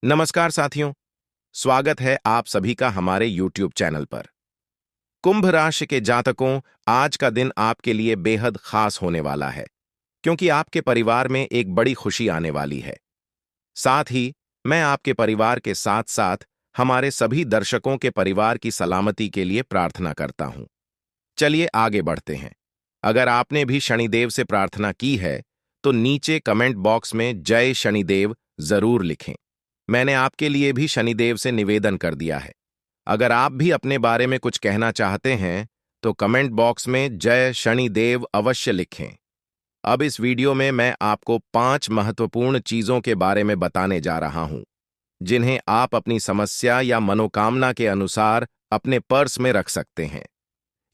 नमस्कार साथियों, स्वागत है आप सभी का हमारे YouTube चैनल पर। कुंभ राशि के जातकों, आज का दिन आपके लिए बेहद खास होने वाला है, क्योंकि आपके परिवार में एक बड़ी खुशी आने वाली है। साथ ही मैं आपके परिवार के साथ-साथ हमारे सभी दर्शकों के परिवार की सलामती के लिए प्रार्थना करता हूं। चलिए आगे बढ़ते हैं। अगर आपने भी शनिदेव से प्रार्थना की है, तो नीचे कमेंट बॉक्स में जय शनिदेव जरूर लिखें। मैंने आपके लिए भी शनिदेव से निवेदन कर दिया है। अगर आप भी अपने बारे में कुछ कहना चाहते हैं, तो कमेंट बॉक्स में जय शनिदेव अवश्य लिखें। अब इस वीडियो में मैं आपको 5 महत्वपूर्ण चीजों के बारे में बताने जा रहा हूं, जिन्हें आप अपनी समस्या या मनोकामना के अनुसार अपने पर्स में रख सकते हैं।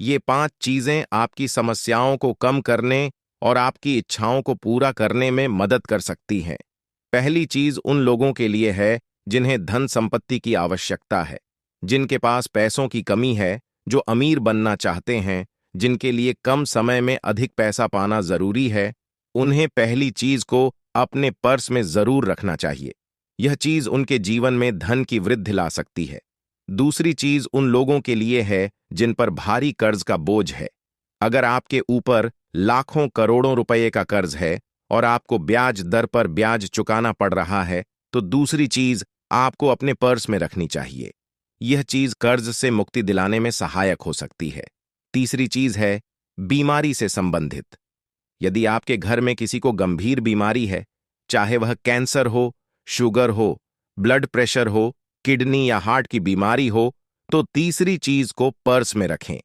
ये 5 चीजें आपकी समस्याओं को कम करने और आपकी इच्छाओं को पूरा करने में मदद कर सकती हैं। पहली चीज उन लोगों के लिए है जिन्हें धन संपत्ति की आवश्यकता है, जिनके पास पैसों की कमी है, जो अमीर बनना चाहते हैं, जिनके लिए कम समय में अधिक पैसा पाना जरूरी है। उन्हें पहली चीज को अपने पर्स में जरूर रखना चाहिए। यह चीज उनके जीवन में धन की वृद्धि ला सकती है। दूसरी चीज उन लोगों के लिए है जिन पर भारी कर्ज का बोझ है। अगर आपके ऊपर लाखों करोड़ों रुपए का कर्ज है और आपको ब्याज दर पर ब्याज चुकाना पड़ रहा है, तो दूसरी चीज आपको अपने पर्स में रखनी चाहिए। यह चीज कर्ज से मुक्ति दिलाने में सहायक हो सकती है। तीसरी चीज है बीमारी से संबंधित। यदि आपके घर में किसी को गंभीर बीमारी है, चाहे वह कैंसर हो, शुगर हो, ब्लड प्रेशर हो, किडनी या हार्ट की बीमारी हो, तो तीसरी चीज को पर्स में रखें।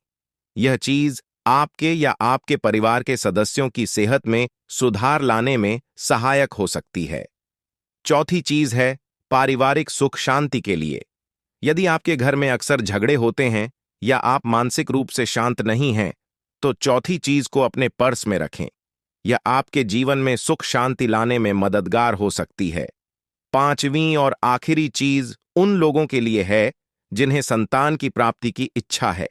यह चीज आपके या आपके परिवार के सदस्यों की सेहत में सुधार लाने में सहायक हो सकती है। चौथी चीज है पारिवारिक सुख शांति के लिए। यदि आपके घर में अक्सर झगड़े होते हैं या आप मानसिक रूप से शांत नहीं हैं, तो चौथी चीज को अपने पर्स में रखें। यह आपके जीवन में सुख शांति लाने में मददगार हो सकती है। पांचवीं और आखिरी चीज उन लोगों के लिए है जिन्हें संतान की प्राप्ति की इच्छा है,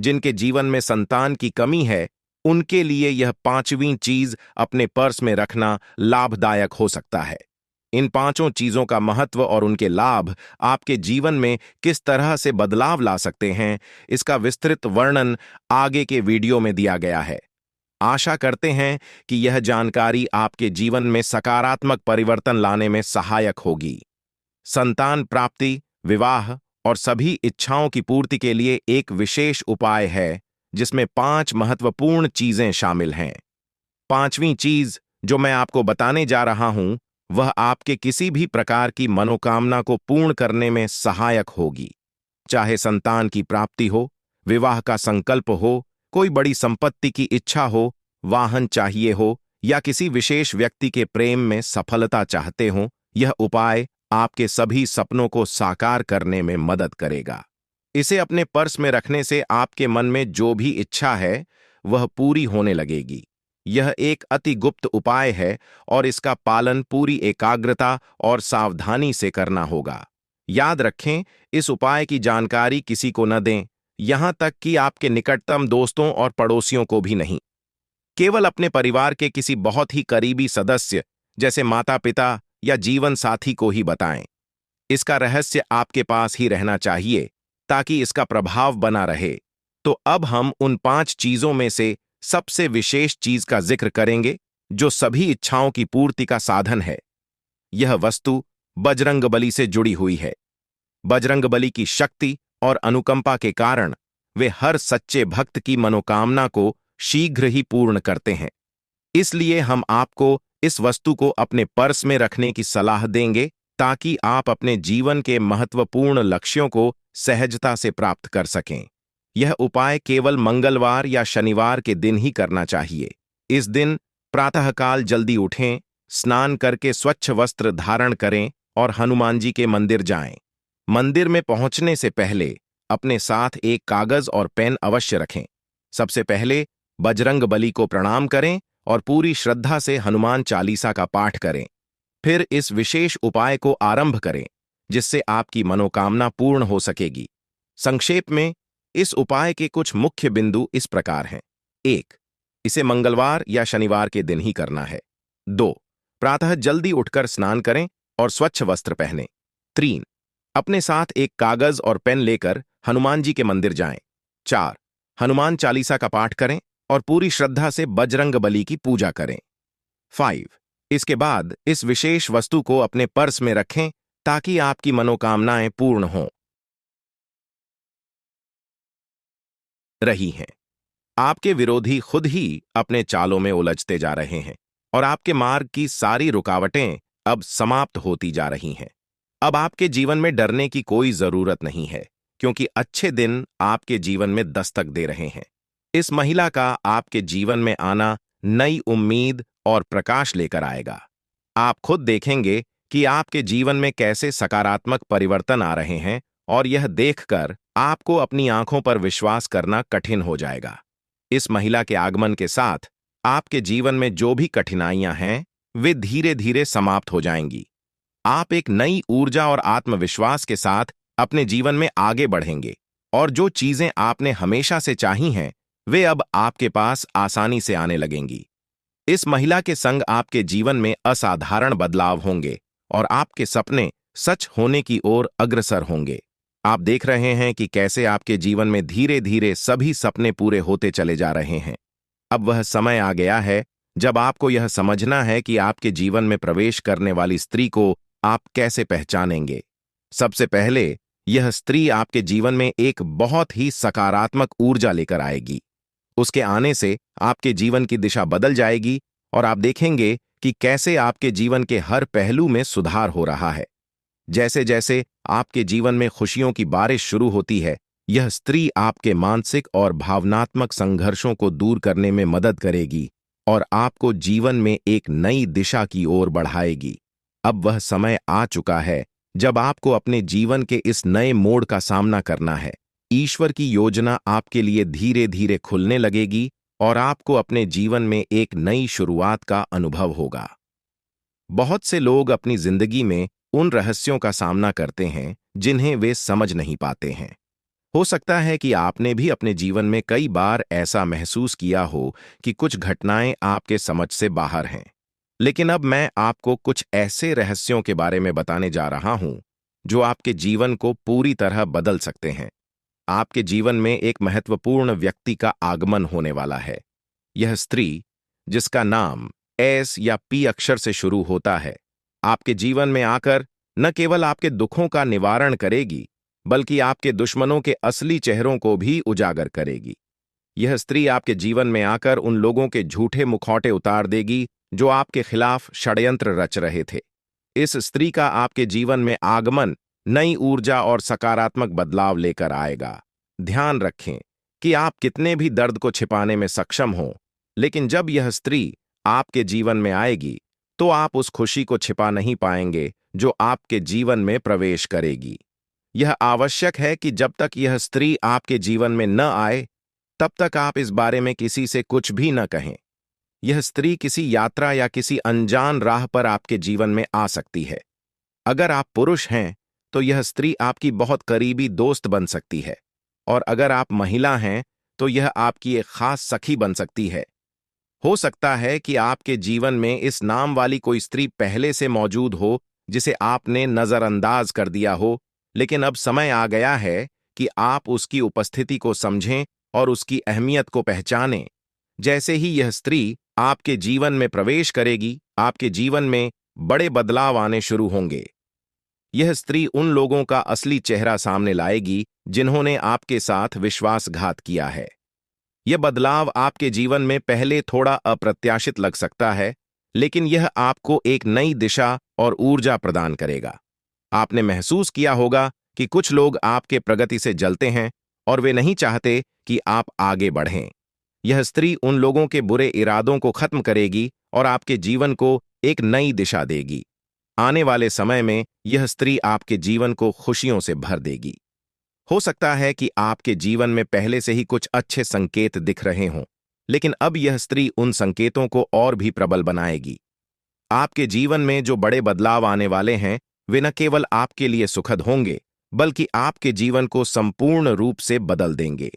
जिनके जीवन में संतान की कमी है। उनके लिए यह पांचवीं चीज अपने पर्स में रखना लाभदायक हो सकता है। इन पांचों चीजों का महत्व और उनके लाभ आपके जीवन में किस तरह से बदलाव ला सकते हैं, इसका विस्तृत वर्णन आगे के वीडियो में दिया गया है। आशा करते हैं कि यह जानकारी आपके जीवन में सकारात्मक परिवर्तन लाने में सहायक होगी। संतान प्राप्ति, विवाह और सभी इच्छाओं की पूर्ति के लिए एक विशेष उपाय है, जिसमें 5 महत्वपूर्ण चीजें शामिल हैं। पांचवीं चीज जो मैं आपको बताने जा रहा हूं, वह आपके किसी भी प्रकार की मनोकामना को पूर्ण करने में सहायक होगी। चाहे संतान की प्राप्ति हो, विवाह का संकल्प हो, कोई बड़ी संपत्ति की इच्छा हो, वाहन चाहिए हो या किसी विशेष व्यक्ति के प्रेम में सफलता चाहते हो, यह उपाय आपके सभी सपनों को साकार करने में मदद करेगा। इसे अपने पर्स में रखने से आपके मन में जो भी इच्छा है, वह पूरी होने लगेगी। यह एक अति गुप्त उपाय है और इसका पालन पूरी एकाग्रता और सावधानी से करना होगा। याद रखें, इस उपाय की जानकारी किसी को न दें, यहां तक कि आपके निकटतम दोस्तों और पड़ोसियों को भी नहीं। केवल अपने परिवार के किसी बहुत ही करीबी सदस्य, जैसे माता-पिता या जीवन साथी को ही बताएं। इसका रहस्य आपके पास ही रहना चाहिए, ताकि इसका प्रभाव बना रहे। तो अब हम उन 5 चीजों में से सबसे विशेष चीज का जिक्र करेंगे, जो सभी इच्छाओं की पूर्ति का साधन है। यह वस्तु बजरंगबली से जुड़ी हुई है। बजरंगबली की शक्ति और अनुकंपा के कारण वे हर सच्चे भक्त की मनोकामना को शीघ्र ही पूर्ण करते हैं। इसलिए हम आपको इस वस्तु को अपने पर्स में रखने की सलाह देंगे, ताकि आप अपने जीवन के महत्वपूर्ण लक्ष्यों को सहजता से प्राप्त कर सकें। यह उपाय केवल मंगलवार या शनिवार के दिन ही करना चाहिए। इस दिन प्रातःकाल जल्दी उठें, स्नान करके स्वच्छ वस्त्र धारण करें और हनुमान जी के मंदिर जाएं। मंदिर में पहुंचने से पहले अपने साथ एक कागज और पेन अवश्य रखें। सबसे पहले बजरंगबली को प्रणाम करें और पूरी श्रद्धा से हनुमान चालीसा का पाठ करें। फिर इस विशेष उपाय को आरंभ करें, जिससे आपकी मनोकामना पूर्ण हो सकेगी। संक्षेप में, इस उपाय के कुछ मुख्य बिंदु इस प्रकार हैं। 1. इसे मंगलवार या शनिवार के दिन ही करना है। 2. प्रातः जल्दी उठकर स्नान करें और स्वच्छ वस्त्र पहनें। 3. अपने साथ एक कागज और पेन लेकर हनुमान जी के मंदिर जाएं। 4. हनुमान चालीसा का पाठ करें और पूरी श्रद्धा से बजरंग बली की पूजा करें। 5. इसके बाद इस विशेष वस्तु को अपने पर्स में रखें ताकि आपकी मनोकामनाएं पूर्ण हों रही हैं। आपके विरोधी खुद ही अपने चालों में उलझते जा रहे हैं और आपके मार्ग की सारी रुकावटें अब समाप्त होती जा रही हैं। अब आपके जीवन में डरने की कोई जरूरत नहीं है, क्योंकि अच्छे दिन आपके जीवन में दस्तक दे रहे हैं। इस महिला का आपके जीवन में आना नई उम्मीद और प्रकाश लेकर आएगा। आप खुद देखेंगे कि आपके जीवन में कैसे सकारात्मक परिवर्तन आ रहे हैं और यह देखकर आपको अपनी आंखों पर विश्वास करना कठिन हो जाएगा। इस महिला के आगमन के साथ आपके जीवन में जो भी कठिनाइयां हैं, वे धीरे धीरे समाप्त हो जाएंगी। आप एक नई ऊर्जा और आत्मविश्वास के साथ अपने जीवन में आगे बढ़ेंगे और जो चीजें आपने हमेशा से चाही हैं, वे अब आपके पास आसानी से आने लगेंगी। इस महिला के संग आपके जीवन में असाधारण बदलाव होंगे और आपके सपने सच होने की ओर अग्रसर होंगे। आप देख रहे हैं कि कैसे आपके जीवन में धीरे धीरे सभी सपने पूरे होते चले जा रहे हैं। अब वह समय आ गया है जब आपको यह समझना है कि आपके जीवन में प्रवेश करने वाली स्त्री को आप कैसे पहचानेंगे। सबसे पहले, यह स्त्री आपके जीवन में एक बहुत ही सकारात्मक ऊर्जा लेकर आएगी। उसके आने से आपके जीवन की दिशा बदल जाएगी और आप देखेंगे कि कैसे आपके जीवन के हर पहलू में सुधार हो रहा है। जैसे जैसे आपके जीवन में खुशियों की बारिश शुरू होती है, यह स्त्री आपके मानसिक और भावनात्मक संघर्षों को दूर करने में मदद करेगी और आपको जीवन में एक नई दिशा की ओर बढ़ाएगी। अब वह समय आ चुका है जब आपको अपने जीवन के इस नए मोड़ का सामना करना है। ईश्वर की योजना आपके लिए धीरे धीरे खुलने लगेगी और आपको अपने जीवन में एक नई शुरुआत का अनुभव होगा। बहुत से लोग अपनी जिंदगी में उन रहस्यों का सामना करते हैं जिन्हें वे समझ नहीं पाते हैं। हो सकता है कि आपने भी अपने जीवन में कई बार ऐसा महसूस किया हो कि कुछ घटनाएं आपके समझ से बाहर हैं। लेकिन अब मैं आपको कुछ ऐसे रहस्यों के बारे में बताने जा रहा हूं जो आपके जीवन को पूरी तरह बदल सकते हैं। आपके जीवन में एक महत्वपूर्ण व्यक्ति का आगमन होने वाला है। यह स्त्री, जिसका नाम एस या पी अक्षर से शुरू होता है, आपके जीवन में आकर न केवल आपके दुखों का निवारण करेगी, बल्कि आपके दुश्मनों के असली चेहरों को भी उजागर करेगी। यह स्त्री आपके जीवन में आकर उन लोगों के झूठे मुखौटे उतार देगी जो आपके खिलाफ षड्यंत्र रच रहे थे। इस स्त्री का आपके जीवन में आगमन नई ऊर्जा और सकारात्मक बदलाव लेकर आएगा। ध्यान रखें कि आप कितने भी दर्द को छिपाने में सक्षम हों, लेकिन जब यह स्त्री आपके जीवन में आएगी, तो आप उस खुशी को छिपा नहीं पाएंगे जो आपके जीवन में प्रवेश करेगी। यह आवश्यक है कि जब तक यह स्त्री आपके जीवन में न आए, तब तक आप इस बारे में किसी से कुछ भी न कहें। यह स्त्री किसी यात्रा या किसी अनजान राह पर आपके जीवन में आ सकती है। अगर आप पुरुष हैं, तो यह स्त्री आपकी बहुत करीबी दोस्त बन सकती है, और अगर आप महिला हैं, तो यह आपकी एक खास सखी बन सकती है। हो सकता है कि आपके जीवन में इस नाम वाली कोई स्त्री पहले से मौजूद हो जिसे आपने नजरअंदाज कर दिया हो, लेकिन अब समय आ गया है कि आप उसकी उपस्थिति को समझें और उसकी अहमियत को पहचानें। जैसे ही यह स्त्री आपके जीवन में प्रवेश करेगी, आपके जीवन में बड़े बदलाव आने शुरू होंगे। यह स्त्री उन लोगों का असली चेहरा सामने लाएगी जिन्होंने आपके साथ विश्वासघात किया है। यह बदलाव आपके जीवन में पहले थोड़ा अप्रत्याशित लग सकता है, लेकिन यह आपको एक नई दिशा और ऊर्जा प्रदान करेगा। आपने महसूस किया होगा कि कुछ लोग आपके प्रगति से जलते हैं और वे नहीं चाहते कि आप आगे बढ़ें। यह स्त्री उन लोगों के बुरे इरादों को खत्म करेगी और आपके जीवन को एक नई दिशा देगी। आने वाले समय में यह स्त्री आपके जीवन को खुशियों से भर देगी। हो सकता है कि आपके जीवन में पहले से ही कुछ अच्छे संकेत दिख रहे हों, लेकिन अब यह स्त्री उन संकेतों को और भी प्रबल बनाएगी। आपके जीवन में जो बड़े बदलाव आने वाले हैं, वे न केवल आपके लिए सुखद होंगे, बल्कि आपके जीवन को संपूर्ण रूप से बदल देंगे।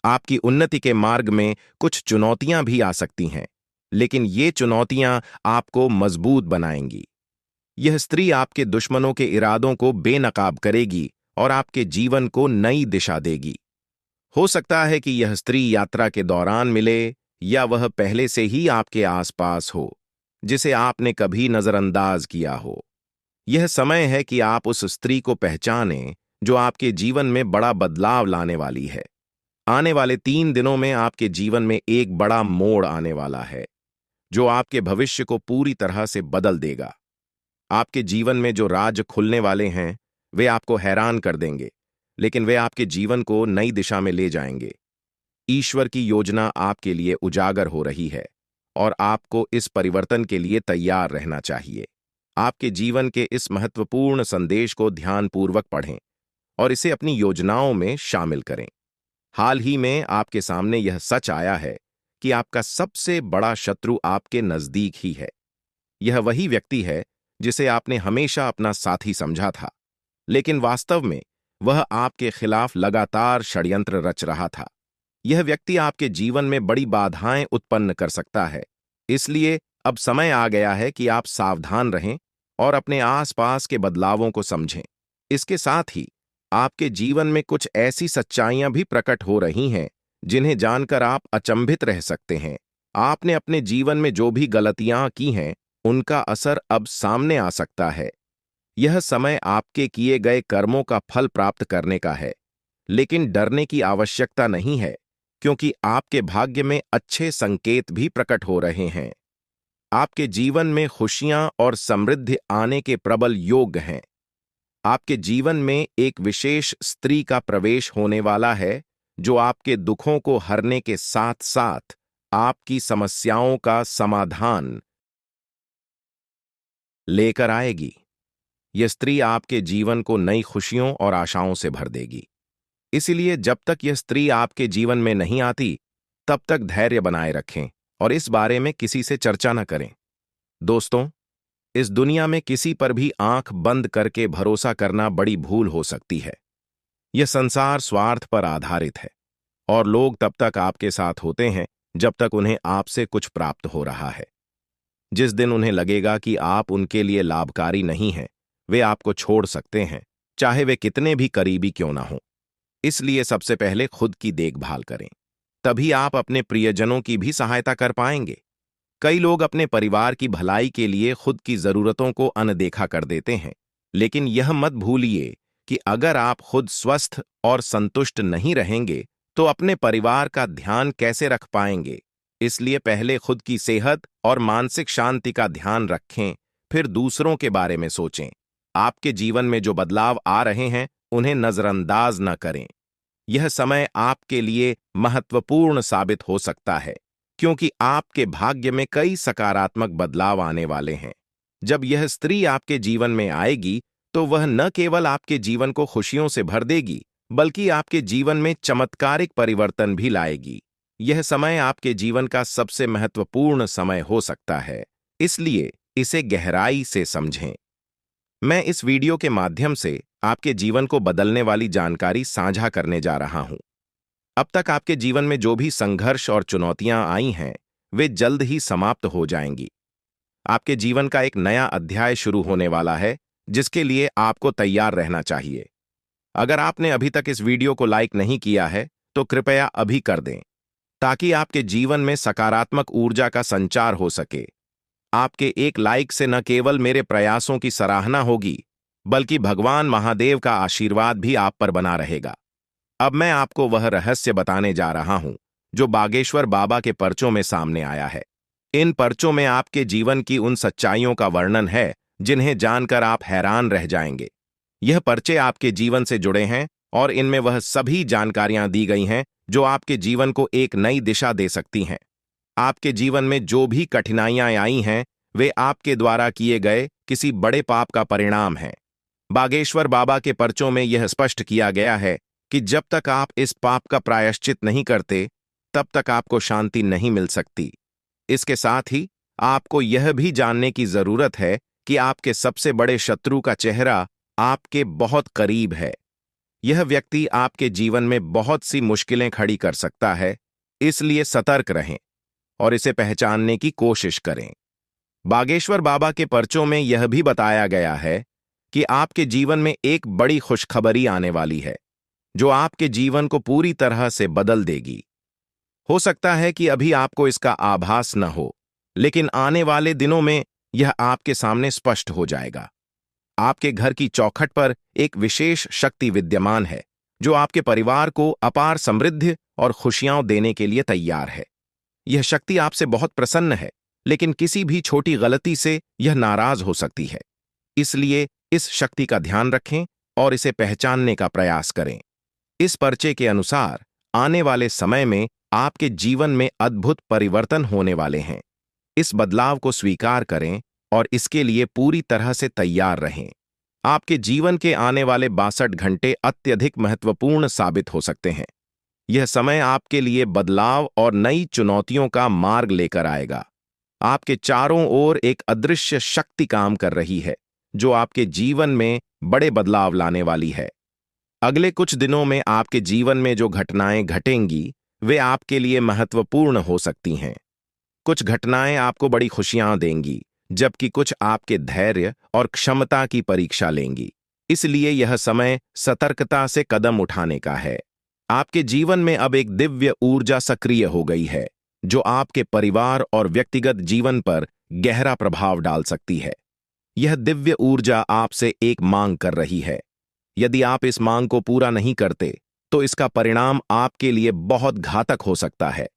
आपकी उन्नति के मार्ग में कुछ चुनौतियां भी आ सकती हैं, लेकिन ये चुनौतियां आपको मजबूत बनाएंगी। यह स्त्री आपके दुश्मनों के इरादों को बेनकाब करेगी और आपके जीवन को नई दिशा देगी। हो सकता है कि यह स्त्री यात्रा के दौरान मिले या वह पहले से ही आपके आसपास हो, जिसे आपने कभी नजरअंदाज किया हो। यह समय है कि आप उस स्त्री को पहचानें जो आपके जीवन में बड़ा बदलाव लाने वाली है। आने वाले 3 दिनों में आपके जीवन में एक बड़ा मोड़ आने वाला है, जो आपके भविष्य को पूरी तरह से बदल देगा। आपके जीवन में जो राज खुलने वाले हैं, वे आपको हैरान कर देंगे, लेकिन वे आपके जीवन को नई दिशा में ले जाएंगे। ईश्वर की योजना आपके लिए उजागर हो रही है और आपको इस परिवर्तन के लिए तैयार रहना चाहिए। आपके जीवन के इस महत्वपूर्ण संदेश को ध्यानपूर्वक पढ़ें और इसे अपनी योजनाओं में शामिल करें। हाल ही में आपके सामने यह सच आया है कि आपका सबसे बड़ा शत्रु आपके नजदीक ही है। यह वही व्यक्ति है जिसे आपने हमेशा अपना साथी समझा था, लेकिन वास्तव में वह आपके खिलाफ लगातार षड्यंत्र रच रहा था। यह व्यक्ति आपके जीवन में बड़ी बाधाएं उत्पन्न कर सकता है, इसलिए अब समय आ गया है कि आप सावधान रहें और अपने आसपास के बदलावों को समझें। इसके साथ ही आपके जीवन में कुछ ऐसी सच्चाइयां भी प्रकट हो रही हैं जिन्हें जानकर आप अचंभित रह सकते हैं। आपने अपने जीवन में जो भी गलतियां की हैं, उनका असर अब सामने आ सकता है। यह समय आपके किए गए कर्मों का फल प्राप्त करने का है, लेकिन डरने की आवश्यकता नहीं है, क्योंकि आपके भाग्य में अच्छे संकेत भी प्रकट हो रहे हैं। आपके जीवन में खुशियां और समृद्धि आने के प्रबल योग हैं। आपके जीवन में एक विशेष स्त्री का प्रवेश होने वाला है, जो आपके दुखों को हरने के साथ साथ आपकी समस्याओं का समाधान लेकर आएगी। यह स्त्री आपके जीवन को नई खुशियों और आशाओं से भर देगी। इसलिए जब तक यह स्त्री आपके जीवन में नहीं आती, तब तक धैर्य बनाए रखें और इस बारे में किसी से चर्चा न करें। दोस्तों, इस दुनिया में किसी पर भी आंख बंद करके भरोसा करना बड़ी भूल हो सकती है। यह संसार स्वार्थ पर आधारित है और लोग तब तक आपके साथ होते हैं जब तक उन्हें आपसे कुछ प्राप्त हो रहा है। जिस दिन उन्हें लगेगा कि आप उनके लिए लाभकारी नहीं हैं, वे आपको छोड़ सकते हैं, चाहे वे कितने भी करीबी क्यों ना हों। इसलिए सबसे पहले खुद की देखभाल करें, तभी आप अपने प्रियजनों की भी सहायता कर पाएंगे। कई लोग अपने परिवार की भलाई के लिए खुद की जरूरतों को अनदेखा कर देते हैं, लेकिन यह मत भूलिए कि अगर आप खुद स्वस्थ और संतुष्ट नहीं रहेंगे, तो अपने परिवार का ध्यान कैसे रख पाएंगे। इसलिए पहले खुद की सेहत और मानसिक शांति का ध्यान रखें, फिर दूसरों के बारे में सोचें। आपके जीवन में जो बदलाव आ रहे हैं, उन्हें नजरअंदाज न करें। यह समय आपके लिए महत्वपूर्ण साबित हो सकता है, क्योंकि आपके भाग्य में कई सकारात्मक बदलाव आने वाले हैं। जब यह स्त्री आपके जीवन में आएगी, तो वह न केवल आपके जीवन को खुशियों से भर देगी, बल्कि आपके जीवन में चमत्कारिक परिवर्तन भी लाएगी। यह समय आपके जीवन का सबसे महत्वपूर्ण समय हो सकता है, इसलिए इसे गहराई से समझें। मैं इस वीडियो के माध्यम से आपके जीवन को बदलने वाली जानकारी साझा करने जा रहा हूं। अब तक आपके जीवन में जो भी संघर्ष और चुनौतियां आई हैं, वे जल्द ही समाप्त हो जाएंगी। आपके जीवन का एक नया अध्याय शुरू होने वाला है, जिसके लिए आपको तैयार रहना चाहिए। अगर आपने अभी तक इस वीडियो को लाइक नहीं किया है, तो कृपया अभी कर दें, ताकि आपके जीवन में सकारात्मक ऊर्जा का संचार हो सके। आपके एक लाइक से न केवल मेरे प्रयासों की सराहना होगी, बल्कि भगवान महादेव का आशीर्वाद भी आप पर बना रहेगा। अब मैं आपको वह रहस्य बताने जा रहा हूं, जो बागेश्वर बाबा के पर्चों में सामने आया है। इन पर्चों में आपके जीवन की उन सच्चाइयों का वर्णन है, जिन्हें जानकर आप हैरान रह जाएंगे। यह पर्चे आपके जीवन से जुड़े हैं और इनमें वह सभी जानकारियां दी गई हैं जो आपके जीवन को एक नई दिशा दे सकती हैं। आपके जीवन में जो भी कठिनाइयां आई हैं, वे आपके द्वारा किए गए किसी बड़े पाप का परिणाम है। बागेश्वर बाबा के पर्चों में यह स्पष्ट किया गया है कि जब तक आप इस पाप का प्रायश्चित नहीं करते, तब तक आपको शांति नहीं मिल सकती। इसके साथ ही आपको यह भी जानने की जरूरत है कि आपके सबसे बड़े शत्रु का चेहरा आपके बहुत करीब है। यह व्यक्ति आपके जीवन में बहुत सी मुश्किलें खड़ी कर सकता है, इसलिए सतर्क रहें और इसे पहचानने की कोशिश करें। बागेश्वर बाबा के पर्चों में यह भी बताया गया है कि आपके जीवन में एक बड़ी खुशखबरी आने वाली है, जो आपके जीवन को पूरी तरह से बदल देगी। हो सकता है कि अभी आपको इसका आभास न हो, लेकिन आने वाले दिनों में यह आपके सामने स्पष्ट हो जाएगा। आपके घर की चौखट पर एक विशेष शक्ति विद्यमान है, जो आपके परिवार को अपार समृद्धि और खुशियां देने के लिए तैयार है। यह शक्ति आपसे बहुत प्रसन्न है, लेकिन किसी भी छोटी गलती से यह नाराज हो सकती है। इसलिए इस शक्ति का ध्यान रखें और इसे पहचानने का प्रयास करें। इस पर्चे के अनुसार आने वाले समय में आपके जीवन में अद्भुत परिवर्तन होने वाले हैं। इस बदलाव को स्वीकार करें और इसके लिए पूरी तरह से तैयार रहें। आपके जीवन के आने वाले 62 घंटे अत्यधिक महत्वपूर्ण साबित हो सकते हैं। यह समय आपके लिए बदलाव और नई चुनौतियों का मार्ग लेकर आएगा। आपके चारों ओर एक अदृश्य शक्ति काम कर रही है, जो आपके जीवन में बड़े बदलाव लाने वाली है। अगले कुछ दिनों में आपके जीवन में जो घटनाएं घटेंगी, वे आपके लिए महत्वपूर्ण हो सकती हैं। कुछ घटनाएं आपको बड़ी खुशियां देंगी, जबकि कुछ आपके धैर्य और क्षमता की परीक्षा लेंगी। इसलिए यह समय सतर्कता से कदम उठाने का है। आपके जीवन में अब एक दिव्य ऊर्जा सक्रिय हो गई है, जो आपके परिवार और व्यक्तिगत जीवन पर गहरा प्रभाव डाल सकती है। यह दिव्य ऊर्जा आपसे एक मांग कर रही है। यदि आप इस मांग को पूरा नहीं करते, तो इसका परिणाम आपके लिए बहुत घातक हो सकता है।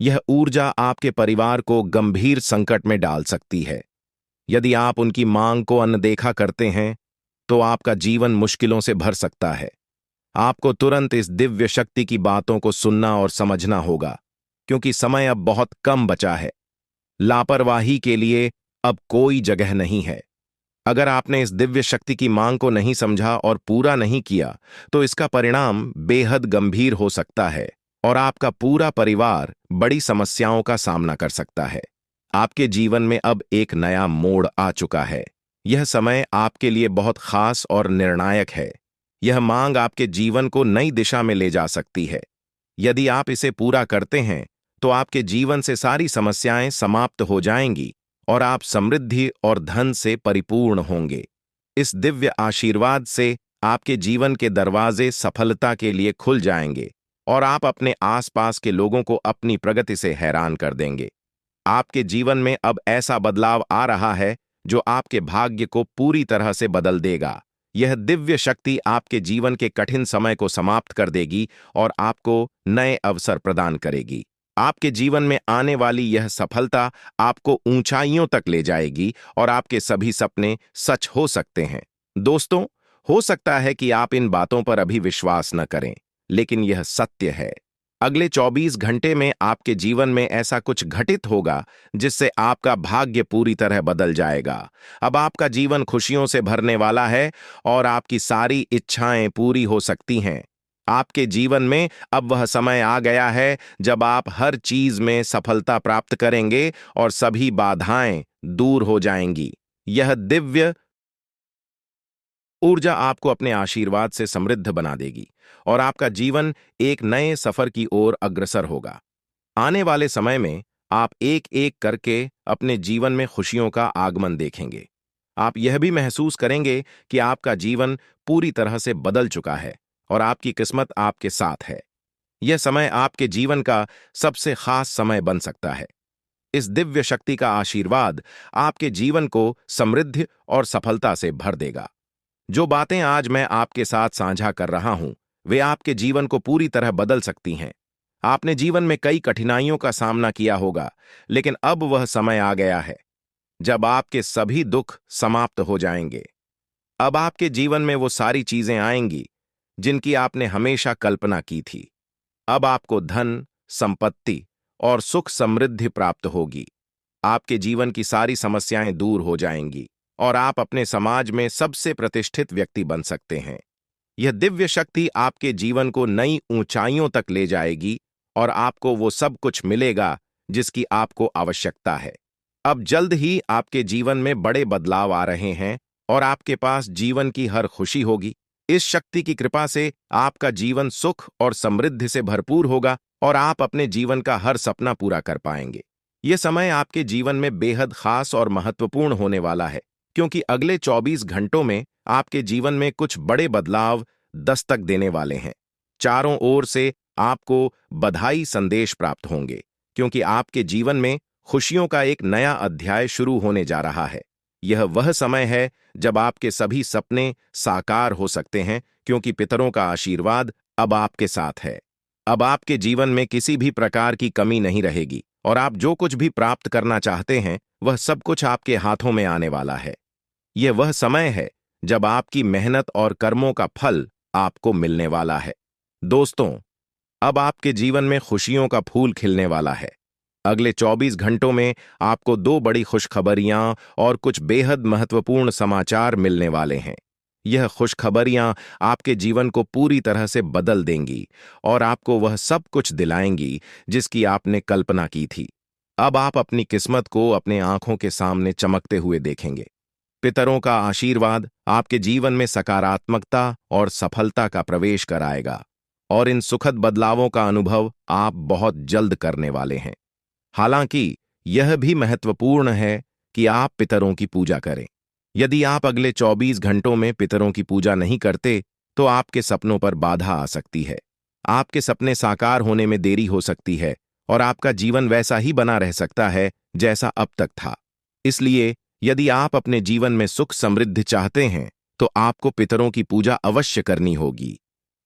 यह ऊर्जा आपके परिवार को गंभीर संकट में डाल सकती है। यदि आप उनकी मांग को अनदेखा करते हैं, तो आपका जीवन मुश्किलों से भर सकता है। आपको तुरंत इस दिव्य शक्ति की बातों को सुनना और समझना होगा, क्योंकि समय अब बहुत कम बचा है। लापरवाही के लिए अब कोई जगह नहीं है। अगर आपने इस दिव्य शक्ति की मांग को नहीं समझा और पूरा नहीं किया, तो इसका परिणाम बेहद गंभीर हो सकता है और आपका पूरा परिवार बड़ी समस्याओं का सामना कर सकता है। आपके जीवन में अब एक नया मोड़ आ चुका है। यह समय आपके लिए बहुत खास और निर्णायक है। यह मांग आपके जीवन को नई दिशा में ले जा सकती है। यदि आप इसे पूरा करते हैं, तो आपके जीवन से सारी समस्याएं समाप्त हो जाएंगी और आप समृद्धि और धन से परिपूर्ण होंगे। इस दिव्य आशीर्वाद से आपके जीवन के दरवाजे सफलता के लिए खुल जाएंगे और आप अपने आसपास के लोगों को अपनी प्रगति से हैरान कर देंगे। आपके जीवन में अब ऐसा बदलाव आ रहा है, जो आपके भाग्य को पूरी तरह से बदल देगा। यह दिव्य शक्ति आपके जीवन के कठिन समय को समाप्त कर देगी और आपको नए अवसर प्रदान करेगी। आपके जीवन में आने वाली यह सफलता आपको ऊंचाइयों तक ले जाएगी और आपके सभी सपने सच हो सकते हैं। दोस्तों, हो सकता है कि आप इन बातों पर अभी विश्वास न करें, लेकिन यह सत्य है। अगले 24 घंटे में आपके जीवन में ऐसा कुछ घटित होगा, जिससे आपका भाग्य पूरी तरह बदल जाएगा। अब आपका जीवन खुशियों से भरने वाला है और आपकी सारी इच्छाएं पूरी हो सकती हैं। आपके जीवन में अब वह समय आ गया है जब आप हर चीज में सफलता प्राप्त करेंगे और सभी बाधाएं दूर हो जाएंगी। यह दिव्य ऊर्जा आपको अपने आशीर्वाद से समृद्ध बना देगी और आपका जीवन एक नए सफर की ओर अग्रसर होगा। आने वाले समय में आप एक एक करके अपने जीवन में खुशियों का आगमन देखेंगे। आप यह भी महसूस करेंगे कि आपका जीवन पूरी तरह से बदल चुका है और आपकी किस्मत आपके साथ है। यह समय आपके जीवन का सबसे खास समय बन सकता है। इस दिव्य शक्ति का आशीर्वाद आपके जीवन को समृद्धि और सफलता से भर देगा। जो बातें आज मैं आपके साथ साझा कर रहा हूं, वे आपके जीवन को पूरी तरह बदल सकती हैं। आपने जीवन में कई कठिनाइयों का सामना किया होगा, लेकिन अब वह समय आ गया है जब आपके सभी दुख समाप्त हो जाएंगे। अब आपके जीवन में वो सारी चीजें आएंगी जिनकी आपने हमेशा कल्पना की थी। अब आपको धन, संपत्ति और सुख समृद्धि प्राप्त होगी। आपके जीवन की सारी समस्याएं दूर हो जाएंगी और आप अपने समाज में सबसे प्रतिष्ठित व्यक्ति बन सकते हैं। यह दिव्य शक्ति आपके जीवन को नई ऊंचाइयों तक ले जाएगी और आपको वो सब कुछ मिलेगा जिसकी आपको आवश्यकता है। अब जल्द ही आपके जीवन में बड़े बदलाव आ रहे हैं और आपके पास जीवन की हर खुशी होगी। इस शक्ति की कृपा से आपका जीवन सुख और समृद्धि से भरपूर होगा और आप अपने जीवन का हर सपना पूरा कर पाएंगे। यह समय आपके जीवन में बेहद खास और महत्वपूर्ण होने वाला है, क्योंकि अगले 24 घंटों में आपके जीवन में कुछ बड़े बदलाव दस्तक देने वाले हैं। चारों ओर से आपको बधाई संदेश प्राप्त होंगे, क्योंकि आपके जीवन में खुशियों का एक नया अध्याय शुरू होने जा रहा है। यह वह समय है जब आपके सभी सपने साकार हो सकते हैं, क्योंकि पितरों का आशीर्वाद अब आपके साथ है। अब आपके जीवन में किसी भी प्रकार की कमी नहीं रहेगी और आप जो कुछ भी प्राप्त करना चाहते हैं वह सब कुछ आपके हाथों में आने वाला है। यह वह समय है जब आपकी मेहनत और कर्मों का फल आपको मिलने वाला है। दोस्तों, अब आपके जीवन में खुशियों का फूल खिलने वाला है। अगले 24 घंटों में आपको दो बड़ी खुशखबरियां और कुछ बेहद महत्वपूर्ण समाचार मिलने वाले हैं। यह खुशखबरियां आपके जीवन को पूरी तरह से बदल देंगी और आपको वह सब कुछ दिलाएंगी जिसकी आपने कल्पना की थी। अब आप अपनी किस्मत को अपने आंखों के सामने चमकते हुए देखेंगे। पितरों का आशीर्वाद आपके जीवन में सकारात्मकता और सफलता का प्रवेश कराएगा और इन सुखद बदलावों का अनुभव आप बहुत जल्द करने वाले हैं। हालांकि यह भी महत्वपूर्ण है कि आप पितरों की पूजा करें। यदि आप अगले 24 घंटों में पितरों की पूजा नहीं करते तो आपके सपनों पर बाधा आ सकती है। आपके सपने साकार होने में देरी हो सकती है और आपका जीवन वैसा ही बना रह सकता है जैसा अब तक था। इसलिए यदि आप अपने जीवन में सुख समृद्धि चाहते हैं तो आपको पितरों की पूजा अवश्य करनी होगी।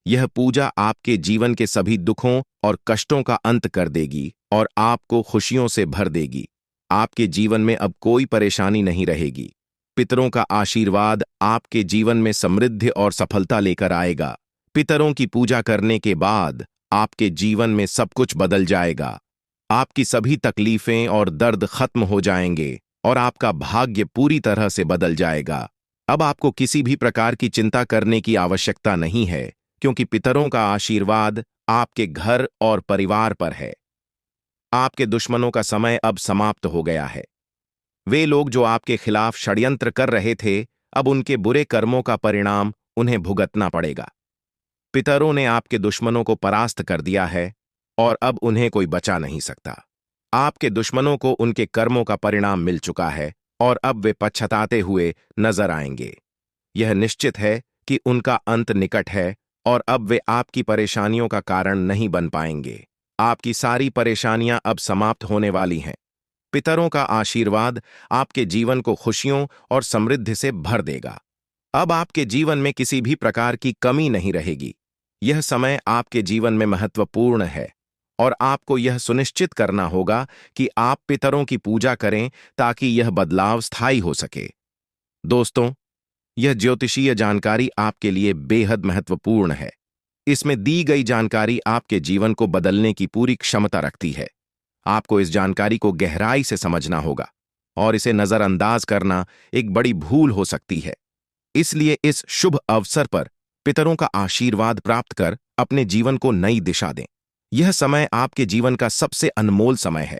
यह पूजा आपके जीवन के सभी दुखों और कष्टों का अंत कर देगी और आपको खुशियों से भर देगी। आपके जीवन में अब कोई परेशानी नहीं रहेगी। पितरों का आशीर्वाद आपके जीवन में समृद्धि और सफलता लेकर आएगा। पितरों की पूजा करने के बाद आपके जीवन में सब कुछ बदल जाएगा। आपकी सभी तकलीफें और दर्द खत्म हो जाएंगे और आपका भाग्य पूरी तरह से बदल जाएगा। अब आपको किसी भी प्रकार की चिंता करने की आवश्यकता नहीं है, क्योंकि पितरों का आशीर्वाद आपके घर और परिवार पर है। आपके दुश्मनों का समय अब समाप्त हो गया है। वे लोग जो आपके खिलाफ षड्यंत्र कर रहे थे, अब उनके बुरे कर्मों का परिणाम उन्हें भुगतना पड़ेगा। पितरों ने आपके दुश्मनों को परास्त कर दिया है और अब उन्हें कोई बचा नहीं सकता। आपके दुश्मनों को उनके कर्मों का परिणाम मिल चुका है और अब वे पछताते हुए नजर आएंगे। यह निश्चित है कि उनका अंत निकट है और अब वे आपकी परेशानियों का कारण नहीं बन पाएंगे। आपकी सारी परेशानियां अब समाप्त होने वाली हैं। पितरों का आशीर्वाद आपके जीवन को खुशियों और समृद्धि से भर देगा। अब आपके जीवन में किसी भी प्रकार की कमी नहीं रहेगी। यह समय आपके जीवन में महत्वपूर्ण है और आपको यह सुनिश्चित करना होगा कि आप पितरों की पूजा करें ताकि यह बदलाव स्थायी हो सके। दोस्तों, यह ज्योतिषीय जानकारी आपके लिए बेहद महत्वपूर्ण है। इसमें दी गई जानकारी आपके जीवन को बदलने की पूरी क्षमता रखती है। आपको इस जानकारी को गहराई से समझना होगा और इसे नजरअंदाज करना एक बड़ी भूल हो सकती है। इसलिए इस शुभ अवसर पर पितरों का आशीर्वाद प्राप्त कर अपने जीवन को नई दिशा दें। यह समय आपके जीवन का सबसे अनमोल समय है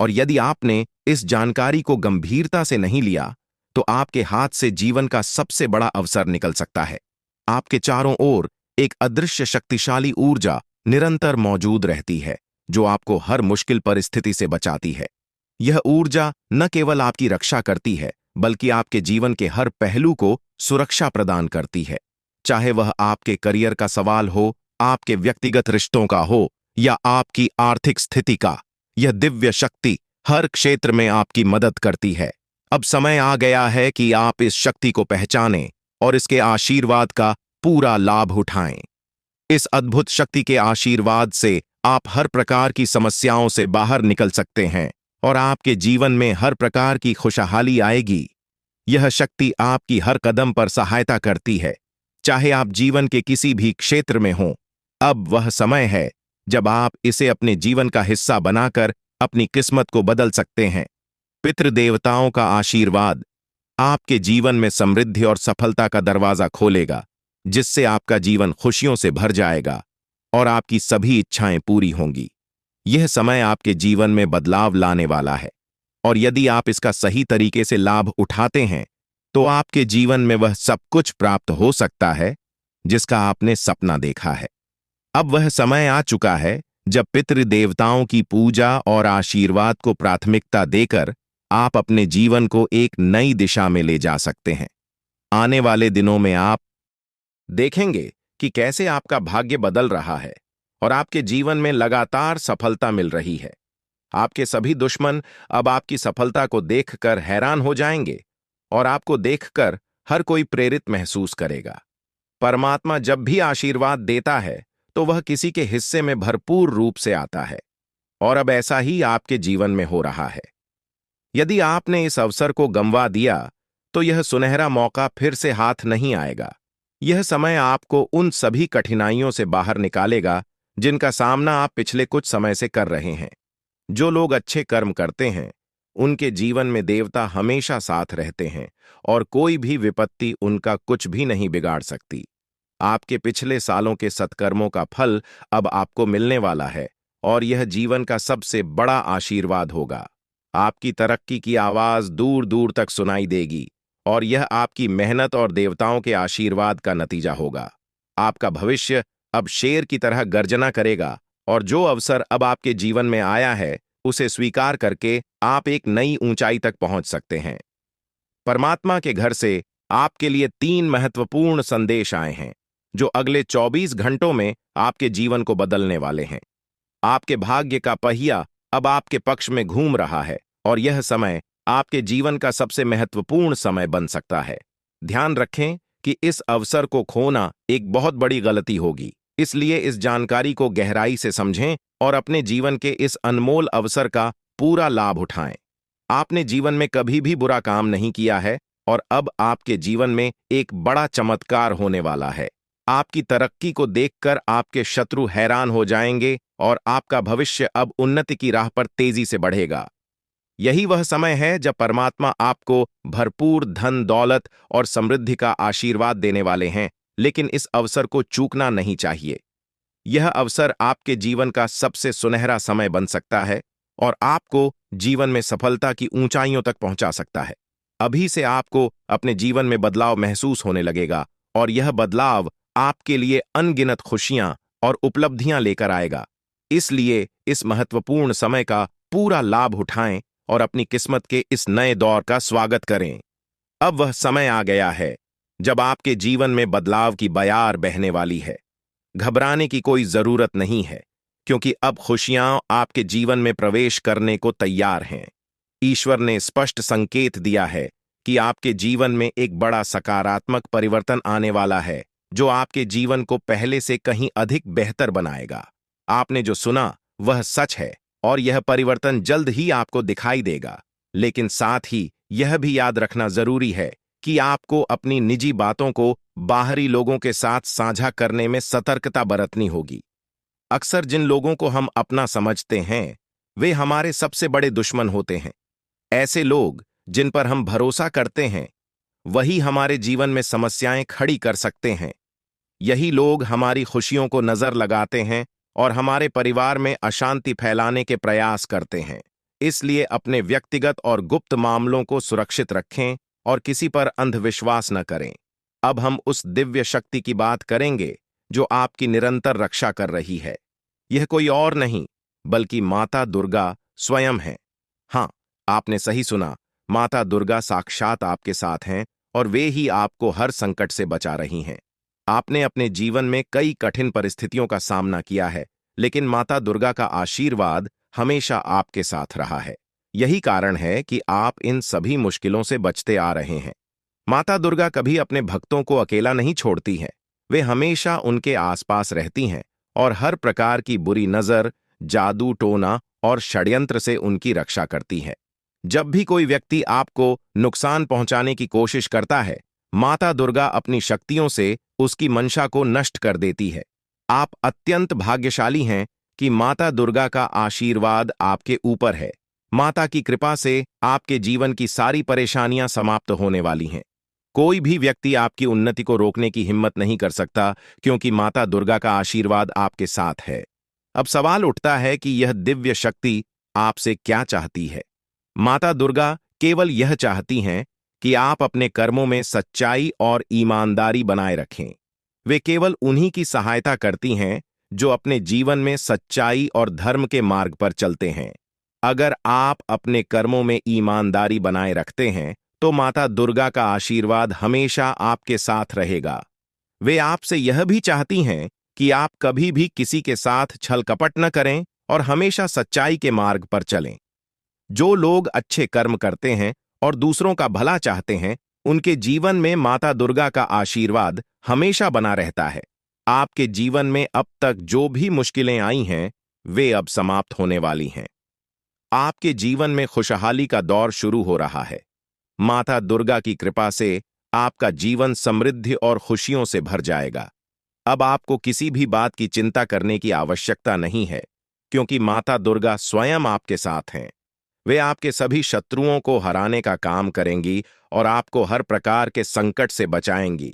और यदि आपने इस जानकारी को गंभीरता से नहीं लिया तो आपके हाथ से जीवन का सबसे बड़ा अवसर निकल सकता है। आपके चारों ओर एक अदृश्य शक्तिशाली ऊर्जा निरंतर मौजूद रहती है जो आपको हर मुश्किल परिस्थिति से बचाती है। यह ऊर्जा न केवल आपकी रक्षा करती है बल्कि आपके जीवन के हर पहलू को सुरक्षा प्रदान करती है। चाहे वह आपके करियर का सवाल हो, आपके व्यक्तिगत रिश्तों का हो या आपकी आर्थिक स्थिति का, यह दिव्य शक्ति हर क्षेत्र में आपकी मदद करती है। अब समय आ गया है कि आप इस शक्ति को पहचानें और इसके आशीर्वाद का पूरा लाभ उठाएं। इस अद्भुत शक्ति के आशीर्वाद से आप हर प्रकार की समस्याओं से बाहर निकल सकते हैं और आपके जीवन में हर प्रकार की खुशहाली आएगी। यह शक्ति आपकी हर कदम पर सहायता करती है, चाहे आप जीवन के किसी भी क्षेत्र में हों। अब वह समय है जब आप इसे अपने जीवन का हिस्सा बनाकर अपनी किस्मत को बदल सकते हैं। पितृदेवताओं का आशीर्वाद आपके जीवन में समृद्धि और सफलता का दरवाजा खोलेगा, जिससे आपका जीवन खुशियों से भर जाएगा और आपकी सभी इच्छाएं पूरी होंगी। यह समय आपके जीवन में बदलाव लाने वाला है और यदि आप इसका सही तरीके से लाभ उठाते हैं तो आपके जीवन में वह सब कुछ प्राप्त हो सकता है जिसका आपने सपना देखा है। अब वह समय आ चुका है जब पितृ देवताओं की पूजा और आशीर्वाद को प्राथमिकता देकर आप अपने जीवन को एक नई दिशा में ले जा सकते हैं। आने वाले दिनों में आप देखेंगे कि कैसे आपका भाग्य बदल रहा है और आपके जीवन में लगातार सफलता मिल रही है। आपके सभी दुश्मन अब आपकी सफलता को देखकर हैरान हो जाएंगे और आपको देखकर हर कोई प्रेरित महसूस करेगा। परमात्मा जब भी आशीर्वाद देता है तो वह किसी के हिस्से में भरपूर रूप से आता है और अब ऐसा ही आपके जीवन में हो रहा है। यदि आपने इस अवसर को गंवा दिया तो यह सुनहरा मौका फिर से हाथ नहीं आएगा। यह समय आपको उन सभी कठिनाइयों से बाहर निकालेगा जिनका सामना आप पिछले कुछ समय से कर रहे हैं। जो लोग अच्छे कर्म करते हैं उनके जीवन में देवता हमेशा साथ रहते हैं और कोई भी विपत्ति उनका कुछ भी नहीं बिगाड़ सकती। आपके पिछले सालों के सत्कर्मों का फल अब आपको मिलने वाला है और यह जीवन का सबसे बड़ा आशीर्वाद होगा। आपकी तरक्की की आवाज दूर दूर तक सुनाई देगी और यह आपकी मेहनत और देवताओं के आशीर्वाद का नतीजा होगा। आपका भविष्य अब शेर की तरह गर्जना करेगा और जो अवसर अब आपके जीवन में आया है उसे स्वीकार करके आप एक नई ऊंचाई तक पहुंच सकते हैं। परमात्मा के घर से आपके लिए 3 महत्वपूर्ण संदेश आए हैं जो अगले 24 घंटों में आपके जीवन को बदलने वाले हैं। आपके भाग्य का पहिया अब आपके पक्ष में घूम रहा है और यह समय आपके जीवन का सबसे महत्वपूर्ण समय बन सकता है। ध्यान रखें कि इस अवसर को खोना एक बहुत बड़ी गलती होगी, इसलिए इस जानकारी को गहराई से समझें और अपने जीवन के इस अनमोल अवसर का पूरा लाभ उठाएं। आपने जीवन में कभी भी बुरा काम नहीं किया है और अब आपके जीवन में एक बड़ा चमत्कार होने वाला है। आपकी तरक्की को देखकर आपके शत्रु हैरान हो जाएंगे और आपका भविष्य अब उन्नति की राह पर तेजी से बढ़ेगा। यही वह समय है जब परमात्मा आपको भरपूर धन दौलत और समृद्धि का आशीर्वाद देने वाले हैं, लेकिन इस अवसर को चूकना नहीं चाहिए। यह अवसर आपके जीवन का सबसे सुनहरा समय बन सकता है और आपको जीवन में सफलता की ऊंचाइयों तक पहुंचा सकता है। अभी से आपको अपने जीवन में बदलाव महसूस होने लगेगा और यह बदलाव आपके लिए अनगिनत खुशियां और उपलब्धियां लेकर आएगा। इसलिए इस महत्वपूर्ण समय का पूरा लाभ उठाएं और अपनी किस्मत के इस नए दौर का स्वागत करें। अब वह समय आ गया है जब आपके जीवन में बदलाव की बयार बहने वाली है। घबराने की कोई जरूरत नहीं है, क्योंकि अब खुशियां आपके जीवन में प्रवेश करने को तैयार हैं। ईश्वर ने स्पष्ट संकेत दिया है कि आपके जीवन में एक बड़ा सकारात्मक परिवर्तन आने वाला है, जो आपके जीवन को पहले से कहीं अधिक बेहतर बनाएगा। आपने जो सुना वह सच है और यह परिवर्तन जल्द ही आपको दिखाई देगा। लेकिन साथ ही यह भी याद रखना जरूरी है कि आपको अपनी निजी बातों को बाहरी लोगों के साथ साझा करने में सतर्कता बरतनी होगी। अक्सर जिन लोगों को हम अपना समझते हैं वे हमारे सबसे बड़े दुश्मन होते हैं। ऐसे लोग जिन पर हम भरोसा करते हैं वही हमारे जीवन में समस्याएं खड़ी कर सकते हैं। यही लोग हमारी खुशियों को नजर लगाते हैं और हमारे परिवार में अशांति फैलाने के प्रयास करते हैं। इसलिए अपने व्यक्तिगत और गुप्त मामलों को सुरक्षित रखें और किसी पर अंधविश्वास न करें। अब हम उस दिव्य शक्ति की बात करेंगे जो आपकी निरंतर रक्षा कर रही है। यह कोई और नहीं बल्कि माता दुर्गा स्वयं है। हाँ, आपने सही सुना, माता दुर्गा साक्षात आपके साथ हैं और वे ही आपको हर संकट से बचा रही हैं। आपने अपने जीवन में कई कठिन परिस्थितियों का सामना किया है, लेकिन माता दुर्गा का आशीर्वाद हमेशा आपके साथ रहा है। यही कारण है कि आप इन सभी मुश्किलों से बचते आ रहे हैं। माता दुर्गा कभी अपने भक्तों को अकेला नहीं छोड़ती हैं। वे हमेशा उनके आसपास रहती हैं और हर प्रकार की बुरी नजर, जादू टोना और षड्यंत्र से उनकी रक्षा करती है। जब भी कोई व्यक्ति आपको नुकसान पहुंचाने की कोशिश करता है, माता दुर्गा अपनी शक्तियों से उसकी मंशा को नष्ट कर देती है। आप अत्यंत भाग्यशाली हैं कि माता दुर्गा का आशीर्वाद आपके ऊपर है। माता की कृपा से आपके जीवन की सारी परेशानियां समाप्त होने वाली हैं। कोई भी व्यक्ति आपकी उन्नति को रोकने की हिम्मत नहीं कर सकता, क्योंकि माता दुर्गा का आशीर्वाद आपके साथ है। अब सवाल उठता है कि यह दिव्य शक्ति आपसे क्या चाहती है। माता दुर्गा केवल यह चाहती हैं कि आप अपने कर्मों में सच्चाई और ईमानदारी बनाए रखें। वे केवल उन्हीं की सहायता करती हैं जो अपने जीवन में सच्चाई और धर्म के मार्ग पर चलते हैं। अगर आप अपने कर्मों में ईमानदारी बनाए रखते हैं तो माता दुर्गा का आशीर्वाद हमेशा आपके साथ रहेगा। वे आपसे यह भी चाहती हैं कि आप कभी भी किसी के साथ छल कपट न करें और हमेशा सच्चाई के मार्ग पर चलें। जो लोग अच्छे कर्म करते हैं और दूसरों का भला चाहते हैं, उनके जीवन में माता दुर्गा का आशीर्वाद हमेशा बना रहता है। आपके जीवन में अब तक जो भी मुश्किलें आई हैं, वे अब समाप्त होने वाली हैं। आपके जीवन में खुशहाली का दौर शुरू हो रहा है। माता दुर्गा की कृपा से आपका जीवन समृद्धि और खुशियों से भर जाएगा। अब आपको किसी भी बात की चिंता करने की आवश्यकता नहीं है, क्योंकि माता दुर्गा स्वयं आपके साथ हैं। वे आपके सभी शत्रुओं को हराने का काम करेंगी और आपको हर प्रकार के संकट से बचाएंगी।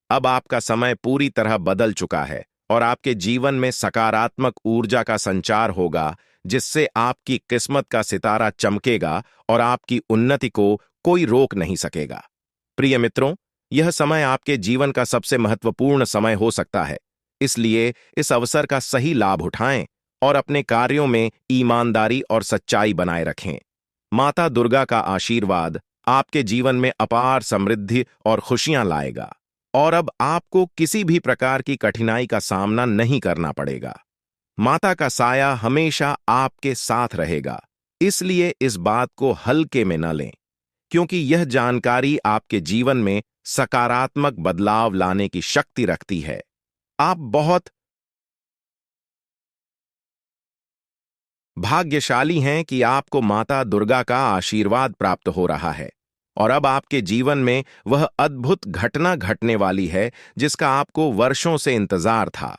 अब आपका समय पूरी तरह बदल चुका है और आपके जीवन में सकारात्मक ऊर्जा का संचार होगा, जिससे आपकी किस्मत का सितारा चमकेगा और आपकी उन्नति को कोई रोक नहीं सकेगा। प्रिय मित्रों, यह समय आपके जीवन का सबसे महत्वपूर्ण समय हो सकता है, इसलिए इस अवसर का सही लाभ उठाएं और अपने कार्यों में ईमानदारी और सच्चाई बनाए रखें। माता दुर्गा का आशीर्वाद आपके जीवन में अपार समृद्धि और खुशियां लाएगा और अब आपको किसी भी प्रकार की कठिनाई का सामना नहीं करना पड़ेगा। माता का साया हमेशा आपके साथ रहेगा, इसलिए इस बात को हल्के में न लें, क्योंकि यह जानकारी आपके जीवन में सकारात्मक बदलाव लाने की शक्ति रखती है। आप बहुत भाग्यशाली हैं कि आपको माता दुर्गा का आशीर्वाद प्राप्त हो रहा है और अब आपके जीवन में वह अद्भुत घटना घटने वाली है जिसका आपको वर्षों से इंतजार था।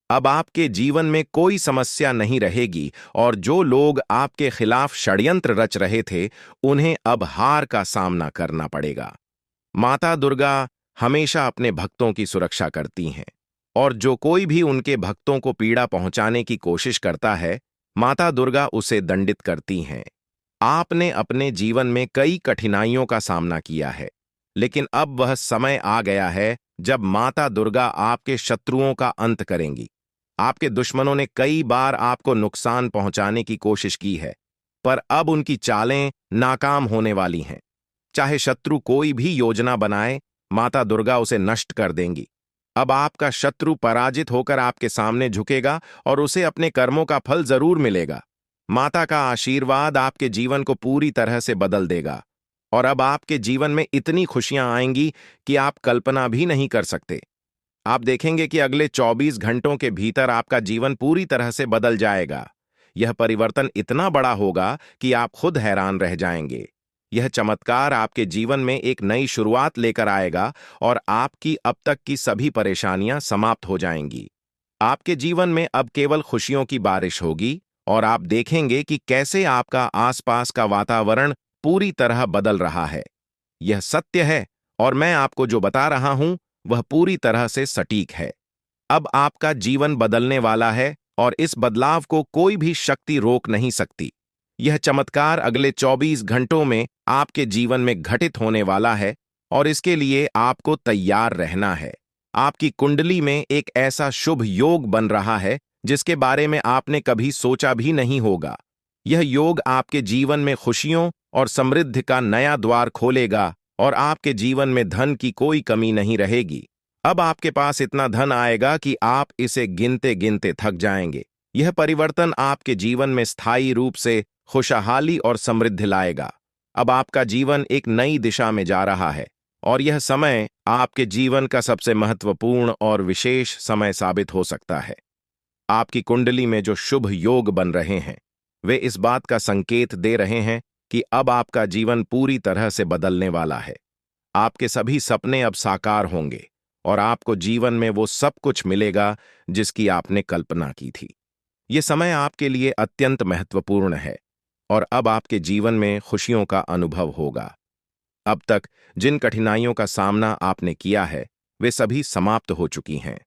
अब आपके जीवन में कोई समस्या नहीं रहेगी और जो लोग आपके खिलाफ षड्यंत्र रच रहे थे, उन्हें अब हार का सामना करना पड़ेगा। माता दुर्गा हमेशा अपने भक्तों की सुरक्षा करती हैं और जो कोई भी उनके भक्तों को पीड़ा पहुंचाने की कोशिश करता है, माता दुर्गा उसे दंडित करती हैं। आपने अपने जीवन में कई कठिनाइयों का सामना किया है, लेकिन अब वह समय आ गया है जब माता दुर्गा आपके शत्रुओं का अंत करेंगी। आपके दुश्मनों ने कई बार आपको नुकसान पहुंचाने की कोशिश की है, पर अब उनकी चालें नाकाम होने वाली हैं। चाहे शत्रु कोई भी योजना बनाए, माता दुर्गा उसे नष्ट कर देंगी। अब आपका शत्रु पराजित होकर आपके सामने झुकेगा और उसे अपने कर्मों का फल जरूर मिलेगा। माता का आशीर्वाद आपके जीवन को पूरी तरह से बदल देगा और अब आपके जीवन में इतनी खुशियां आएंगी कि आप कल्पना भी नहीं कर सकते। आप देखेंगे कि अगले 24 घंटों के भीतर आपका जीवन पूरी तरह से बदल जाएगा। यह परिवर्तन इतना बड़ा होगा कि आप खुद हैरान रह जाएंगे। यह चमत्कार आपके जीवन में एक नई शुरुआत लेकर आएगा और आपकी अब तक की सभी परेशानियां समाप्त हो जाएंगी। आपके जीवन में अब केवल खुशियों की बारिश होगी और आप देखेंगे कि कैसे आपका आसपास का वातावरण पूरी तरह बदल रहा है। यह सत्य है और मैं आपको जो बता रहा हूं वह पूरी तरह से सटीक है। अब आपका जीवन बदलने वाला है और इस बदलाव को कोई भी शक्ति रोक नहीं सकती। यह चमत्कार अगले 24 घंटों में आपके जीवन में घटित होने वाला है और इसके लिए आपको तैयार रहना है। आपकी कुंडली में एक ऐसा शुभ योग बन रहा है जिसके बारे में आपने कभी सोचा भी नहीं होगा। यह योग आपके जीवन में खुशियों और समृद्धि का नया द्वार खोलेगा और आपके जीवन में धन की कोई कमी नहीं रहेगी। अब आपके पास इतना धन आएगा कि आप इसे गिनते गिनते थक जाएंगे। यह परिवर्तन आपके जीवन में स्थायी रूप से खुशहाली और समृद्धि लाएगा। अब आपका जीवन एक नई दिशा में जा रहा है और यह समय आपके जीवन का सबसे महत्वपूर्ण और विशेष समय साबित हो सकता है। आपकी कुंडली में जो शुभ योग बन रहे हैं, वे इस बात का संकेत दे रहे हैं कि अब आपका जीवन पूरी तरह से बदलने वाला है। आपके सभी सपने अब साकार होंगे और आपको जीवन में वो सब कुछ मिलेगा जिसकी आपने कल्पना की थी। ये समय आपके लिए अत्यंत महत्वपूर्ण है और अब आपके जीवन में खुशियों का अनुभव होगा। अब तक जिन कठिनाइयों का सामना आपने किया है, वे सभी समाप्त हो चुकी हैं।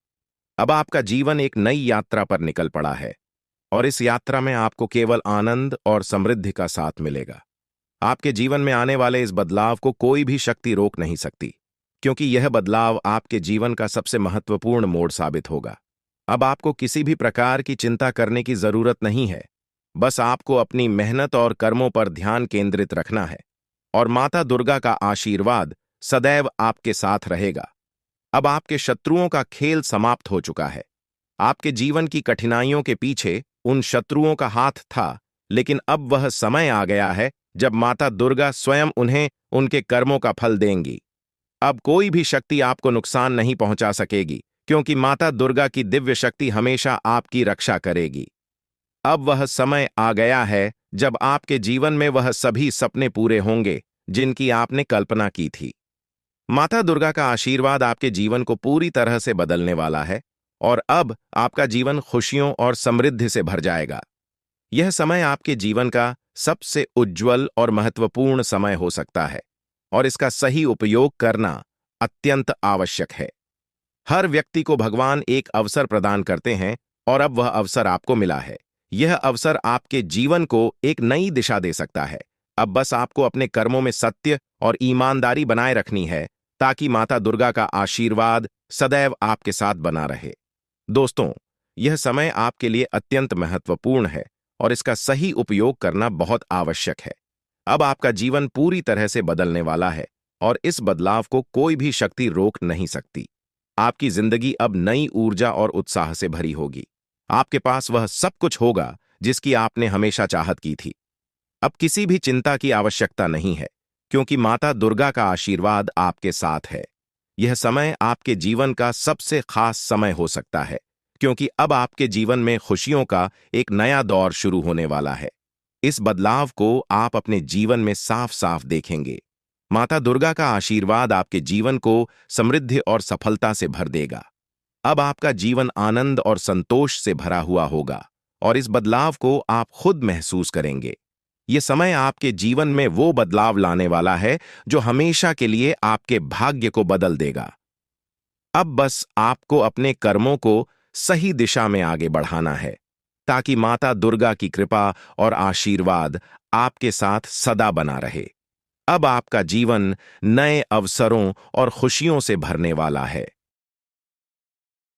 अब आपका जीवन एक नई यात्रा पर निकल पड़ा है और इस यात्रा में आपको केवल आनंद और समृद्धि का साथ मिलेगा। आपके जीवन में आने वाले इस बदलाव को कोई भी शक्ति रोक नहीं सकती, क्योंकि यह बदलाव आपके जीवन का सबसे महत्वपूर्ण मोड़ साबित होगा। अब आपको किसी भी प्रकार की चिंता करने की जरूरत नहीं है। बस आपको अपनी मेहनत और कर्मों पर ध्यान केंद्रित रखना है और माता दुर्गा का आशीर्वाद सदैव आपके साथ रहेगा। अब आपके शत्रुओं का खेल समाप्त हो चुका है। आपके जीवन की कठिनाइयों के पीछे उन शत्रुओं का हाथ था, लेकिन अब वह समय आ गया है जब माता दुर्गा स्वयं उन्हें उनके कर्मों का फल देंगी। अब कोई भी शक्ति आपको नुकसान नहीं पहुंचा सकेगी, क्योंकि माता दुर्गा की दिव्य शक्ति हमेशा आपकी रक्षा करेगी। अब वह समय आ गया है जब आपके जीवन में वह सभी सपने पूरे होंगे जिनकी आपने कल्पना की थी। माता दुर्गा का आशीर्वाद आपके जीवन को पूरी तरह से बदलने वाला है और अब आपका जीवन खुशियों और समृद्धि से भर जाएगा। यह समय आपके जीवन का सबसे उज्जवल और महत्वपूर्ण समय हो सकता है और इसका सही उपयोग करना अत्यंत आवश्यक है। हर व्यक्ति को भगवान एक अवसर प्रदान करते हैं और अब वह अवसर आपको मिला है। यह अवसर आपके जीवन को एक नई दिशा दे सकता है। अब बस आपको अपने कर्मों में सत्य और ईमानदारी बनाए रखनी है ताकि माता दुर्गा का आशीर्वाद सदैव आपके साथ बना रहे। दोस्तों, यह समय आपके लिए अत्यंत महत्वपूर्ण है और इसका सही उपयोग करना बहुत आवश्यक है। अब आपका जीवन पूरी तरह से बदलने वाला है और इस बदलाव को कोई भी शक्ति रोक नहीं सकती। आपकी जिंदगी अब नई ऊर्जा और उत्साह से भरी होगी। आपके पास वह सब कुछ होगा जिसकी आपने हमेशा चाहत की थी। अब किसी भी चिंता की आवश्यकता नहीं है, क्योंकि माता दुर्गा का आशीर्वाद आपके साथ है। यह समय आपके जीवन का सबसे खास समय हो सकता है, क्योंकि अब आपके जीवन में खुशियों का एक नया दौर शुरू होने वाला है। इस बदलाव को आप अपने जीवन में साफ साफ देखेंगे। माता दुर्गा का आशीर्वाद आपके जीवन को समृद्धि और सफलता से भर देगा। अब आपका जीवन आनंद और संतोष से भरा हुआ होगा और इस बदलाव को आप खुद महसूस करेंगे। ये समय आपके जीवन में वो बदलाव लाने वाला है जो हमेशा के लिए आपके भाग्य को बदल देगा। अब बस आपको अपने कर्मों को सही दिशा में आगे बढ़ाना है, ताकि माता दुर्गा की कृपा और आशीर्वाद आपके साथ सदा बना रहे। अब आपका जीवन नए अवसरों और खुशियों से भरने वाला है।